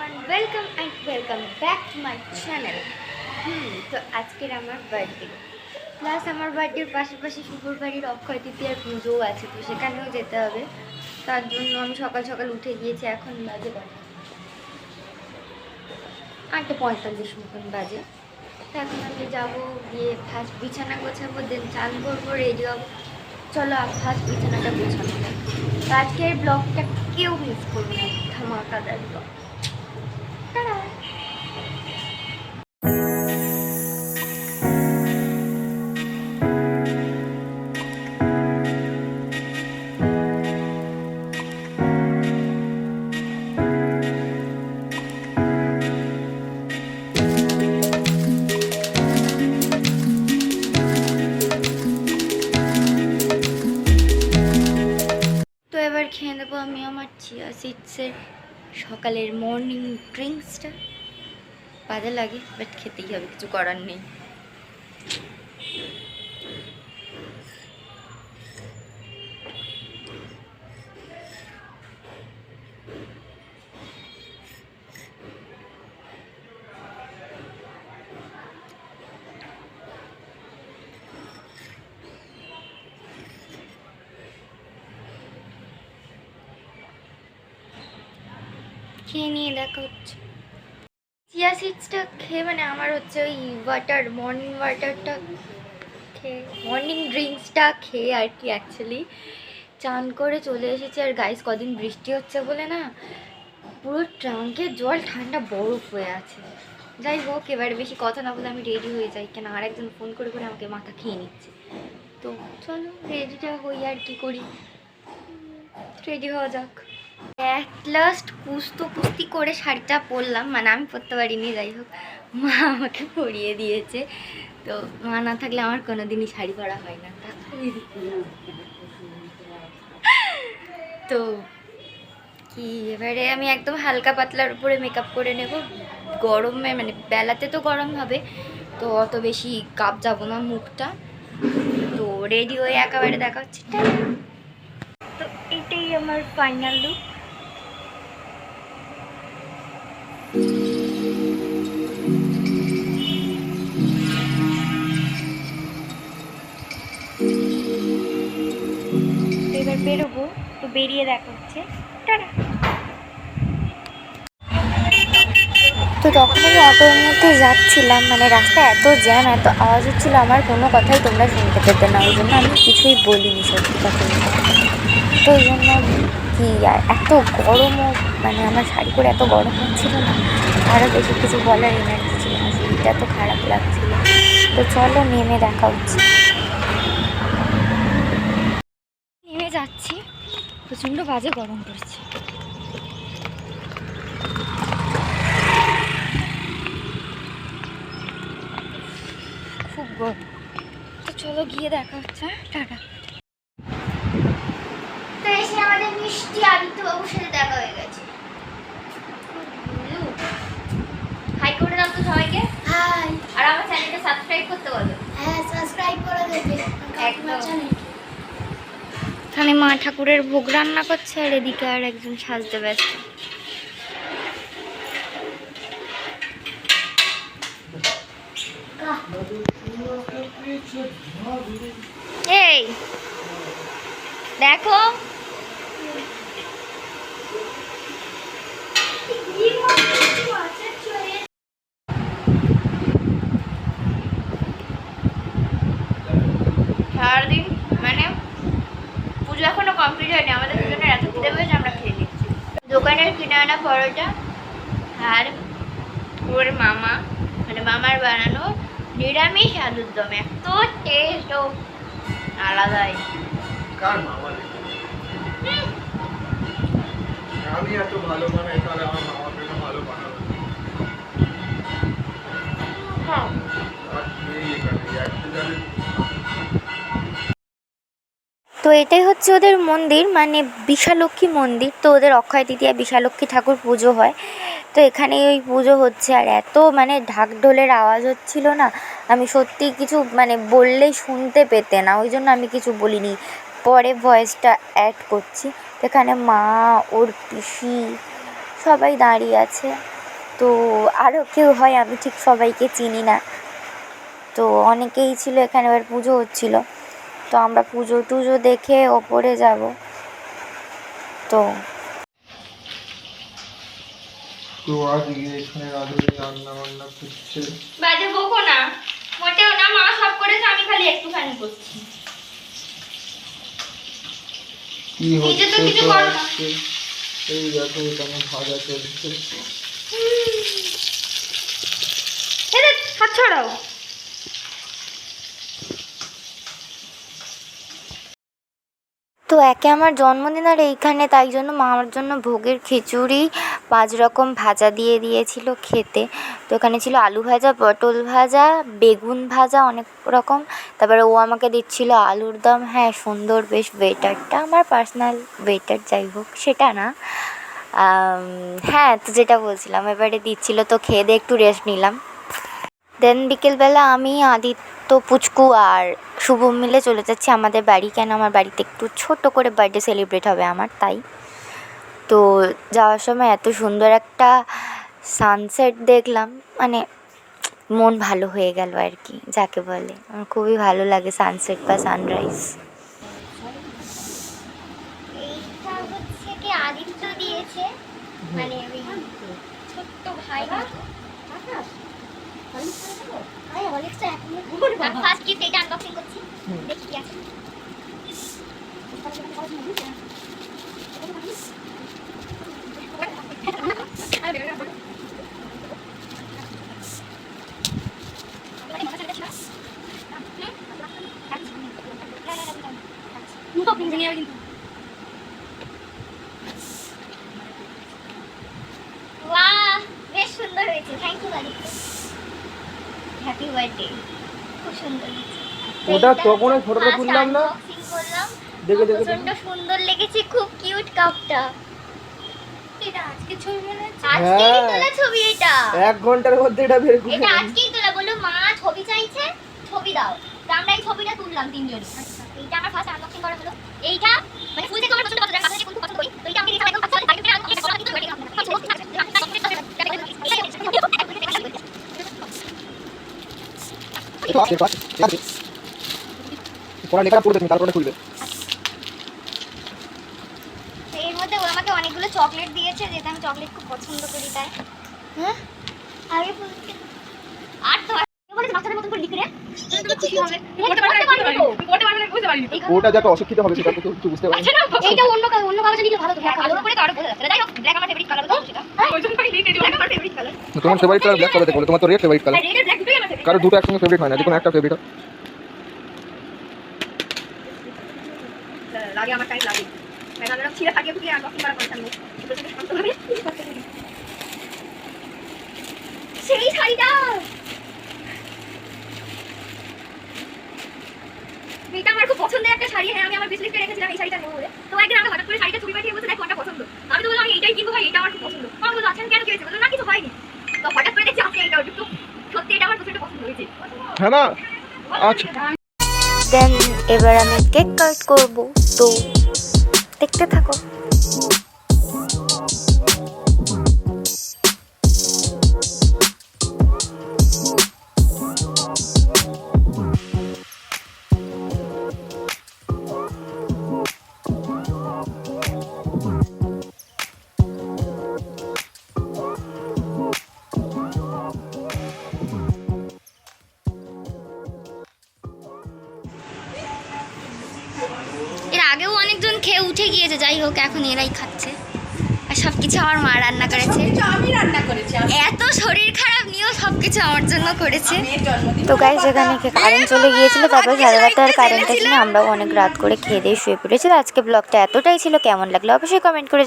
everyone, welcome and welcome back to my channel. তো আজকের আমার বার্থডে প্লাস আমার বার্থডের পাশাপাশি শুভর বাড়ির অক্ষয় তৃতীয়ার পুজোও আছে, তো সেখানেও যেতে হবে। তার জন্য আমি সকাল সকাল উঠে গিয়েছি। এখন বাজে 8:45 মতন বাজে। তো এখন আমি যাবো, গিয়ে ফার্স্ট বিছানা গোছাবো, দেন চান করবো, রেডি হবো। চলো ফার্স্ট বিছানাটা গোছানো যায়। তো আজকের ব্লগটা কেউ মিস করবো না, ধামাকাদার ব্লগ। তো এবার খেয়ে নেবো আমি আমার চিয়া সিডসের সকালের মর্নিং ড্রিঙ্কসটা। বাজে লাগে বাট খেতেই হবে, কিছু করার নেই। খেয়ে নিয়ে দেখা হচ্ছে। চিয়া সিডসটা খেয়ে মানে আমার হচ্ছে ওই ওয়াটার, মর্নিং ওয়াটারটা খেয়ে, মর্নিং ড্রিঙ্কসটা খেয়ে আর কি। অ্যাকচুয়ালি চান করে চলে এসেছি, আর গাইস কদিন বৃষ্টি হচ্ছে বলে না পুরো ট্রাঙ্কের জল ঠান্ডা বরফ হয়ে আছে। যাই হোক, এবারে বেশি কথা না বলে আমি রেডি হয়ে যাই, কেন আর একজন ফোন করে করে আমাকে মাথা খেয়ে নিচ্ছে। তো চলো রেডিটা হই আর কি করি, রেডি হওয়া যাক। অ্যাট লাস্ট কুস্তি করে শাড়িটা পরলাম, মানে আমি পরতে পারিনি, যাই হোক মা আমাকে পরিয়ে দিয়েছে। তো মা না থাকলে আমার কোনোদিনই শাড়ি পরা হয় না। তো কি এবারে আমি একদম হালকা পাতলার উপরে মেকআপ করে নেব। গরমে মানে বেলাতে তো গরম হবে, তো অত বেশি কাপ যাবো না মুখটা। তো রেডি হয়ে একেবারে দেখা হচ্ছে। তো এটাই আমার ফাইনাল লুক। এবার বেরোবো, তো বেরিয়ে দেখা হচ্ছে। তো তখন আমি অটোর মধ্যে যাচ্ছিলাম, মানে রাস্তা এত জ্যাম, এত আওয়াজ হচ্ছিলো, আমার কোনো কথাই তোমরা শুনতে পেতে না, ওই জন্য আমি কিছুই বলিনি সত্যি কথা। তো ওই জন্য কি আর এত গরমও, মানে আমার শাড়ি করে এত গরম হচ্ছিলো না, আরও বেশি কিছু বলার এনার্জি ছিল না, শরীরটা এত খারাপ লাগছিলো। তো চলো নেমে দেখা হচ্ছে। নেমে যাচ্ছি, প্রচণ্ড বাজে গরম পড়ছে। খুব গরম। তো চলো গিয়ে দেখা হচ্ছে। টাটা। তো এসে আমাদের মিষ্টি আদিত্যবাবুর সাথে দেখা হয়ে গেছে। হাই করে দাও তো সবাইকে। হাই। আর আমার চ্যানেলটা সাবস্ক্রাইব করতে বলো। হ্যাঁ, সাবস্ক্রাইব করে দেবে একদম। এখানে মা ঠাকুরের ভোগ রান্না করছে, আর এদিকে আর একজন সাজতে ব্যস্ত। এই দেখো, সারাদিন মানে পুজো এখনো কমপ্লিট হয়নি, আমাদের দুজনের এত খিদে পেয়েছে, আমরা খেয়ে নিচ্ছি দোকানের কিনে আনা পরোটা আর ওর মামা, মানে মামার বানানো নিরামিষ আলুর দম। এত টেস্ট ও আলাদাই। কার মামা? আমি এত ভালো বানাই, তাহলে আমার মামা কেন ভালো বানাবে? হ্যাঁ। তো এটাই হচ্ছে ওদের মন্দির, মানে বিশালক্ষী মন্দির। তো ওদের অক্ষয় তৃতীয়া বিশালক্ষী ঠাকুর পুজো হয়, তো এখানে ওই পুজো হচ্ছে। আর এত মানে ঢাক ঢোলের আওয়াজ হচ্ছিল না, আমি সত্যি কিছু মানে বললেই শুনতে পেতে না, ওই জন্য আমি কিছু বলিনি, পরে ভয়েসটা অ্যাড করছি। এখানে মা, ওর পিসি সবাই দাঁড়িয়ে আছে। তো আরও কেউ হয়, আমি ঠিক সবাইকে চিনি না। তো অনেকেই ছিল এখানে, এবার পুজো হচ্ছিল, তো আমরা পুজো টুজো দেখে ওপরে যাব। তো তো আজকে এখানে রাধুনি রান্না বান্না করছে। বাজে বকো না, মোটেও না, মা সব করেছে, আমি খালি একটুখানি করছি। কি হচ্ছে তো আজকে এই দেখো এখানে ভাজা চলছে। হাত ছড়াও। তো একে আমার জন্মদিন আর এইখানে, তাই জন্য মা আমার জন্য ভোগের খিচুড়ি 5 রকম ভাজা দিয়ে দিয়েছিল খেতে। তো এখানে ছিল আলু ভাজা, পটল ভাজা, বেগুন ভাজা অনেক রকম, তারপরে ও আমাকে দিচ্ছিল আলুর দম। হ্যাঁ, সুন্দর বেশ ওয়েটারটা, আমার পার্সোনাল ওয়েটার, যাই হোক সেটা না। হ্যাঁ, তো যেটা বলছিলাম, এবারে দিচ্ছিল, তো খেয়ে দিয়ে একটু রেস্ট নিলাম। দেন বিকেলবেলা আমি, আদিত্য, পুচকু আর শুভম মিলে চলে যাচ্ছি আমাদের বাড়ি। কেন, আমার বাড়িতে একটু ছোট করে বার্থডে সেলিব্রেট হবে আমার, তাই। তো যাওয়ার সময় এত সুন্দর একটা সানসেট দেখলাম, মানে মন ভালো হয়ে গেল আর কি, যাকে বলে। আমার খুবই ভালো লাগে সানসেট বা সানরাইজ। এইটা হচ্ছে কি আদিত্য দিয়েছে, মানে ওই ছোট্ট ভাই। ফার্স্ট গিফট এটা আনবক্সিং করছি, দেখি কি আছে। বাহ, বেশ সুন্দর হয়েছে, thank you Aditya, happy birthday, খুব সুন্দর হয়েছে। ওটা তখনই ফটোটা তুললাম না, আনবক্সিং করলাম, দেখে দেখে প্রচন্ড সুন্দর লেগেছে, খুব কিউট কাপটা। এটা আজকে ছবি মনে হচ্ছে, আজকেই তোলা ছবি এটা, 1 ঘন্টার মধ্যে এটা বের করে। এটা আজকেই তোলা, বললো মা ছবি চাইছে, ছবি দাও, তো আমরা এই ছবিটা তুললাম তিনজনই। এইটা আমার ফার্স্ট আনবক্সিং করা হলো। এইটা মানে ফুল থেকে আমার পছন্দ, মাথা থেকে ফুল পছন্দ করি, তো এটা আমি দেখলাম একদম পছন্দ, তাই জন্য আমি এটা কিন্তু পড়া লেখা পড়বে তুমি, তারপরে খুলবে। এর মধ্যে ও আমাকে অনেকগুলো চকলেট দিয়েছে, যেটা আমি চকলেট খুব পছন্দ করি, তাই। হ্যাঁ, আগে বলতে আর তো বলে মাথার মতন করে লিখে রে, তুমি খুশি হবে, পড়তে পারবে না, বুঝতে পারিনি। ওটা যাতে অশিক্ষিত হবে সেটা তো কিছু বুঝতে পারবে। আচ্ছা না, এইটা অন্য কাগজে লিখলে ভালো, তো কালো করে তো আরো বোঝা যাচ্ছে। যাই হোক, ব্ল্যাক আমার ফেভারিট কালার, বলছি সেটা ওই জন্য আমি লিখে দিই, আমার ফেভারিট কালার। তোমার ফেভারিট কালার ব্ল্যাক কালার দেখো, তোমার তো রেড ফেভারিট কালার। রেড আর ব্ল্যাক দুটোই আমার ফেভারিট, কারো দুটো একসঙ্গে ফেভারিট হয় না, যে কোনো একটা ফেভারিট হয়। লাগে আমার টাইম লাগে, ম্যাডামরা ছিঁড়ে থাকিয়ে ফুটিয়ে আনবক্সিং করা করতে আমি শান্তভাবে সেই শাড়িটা, এটা আমার খুব পছন্দের একটা শাড়ি। হ্যাঁ, আমি আমার বিশ লিস্টে রেখেছিলাম এই শাড়িটা নেবো বলে। তো একদিন আমি হঠাৎ করে শাড়িটা ছবি পাঠিয়ে বলতে, দেখ কোনটা পছন্দ। আমি তো বললাম আমি এইটাই কিনবো ভাই, এটা আমার খুব পছন্দ। আমি বললাম আচ্ছা কেন কিনেছি, বললাম না কিছু হয়নি। তো হঠাৎ করে দেখছি আজকে এইটা একটু সত্যি এটা আমার প্রচন্ড পছন্দ হয়েছে। হ্যাঁ না, আচ্ছা। দেন এবার আমি কেক কাট করব, তো দেখতে থাকো। এর আগেও অনেকজন খেয়ে উঠে গিয়েছে, যাই হোক এখন এরাই খাচ্ছে। আর সব কিছু আমার মা রান্না করেছে, আমি রান্না করেছি। এত শরীর খারাপ নিয়েও সব কিছু আমার জন্য করেছে। তো গাইস, এখানে কারেন্ট চলে গিয়েছিল, তারপর সারা রাত আর কারেন্ট আসেনি, আমরাও অনেক রাত করে খেয়ে দিয়ে শুয়ে পড়েছিল। আজকে ব্লগটা এতটাই ছিল, কেমন লাগলো অবশ্যই কমেন্ট করে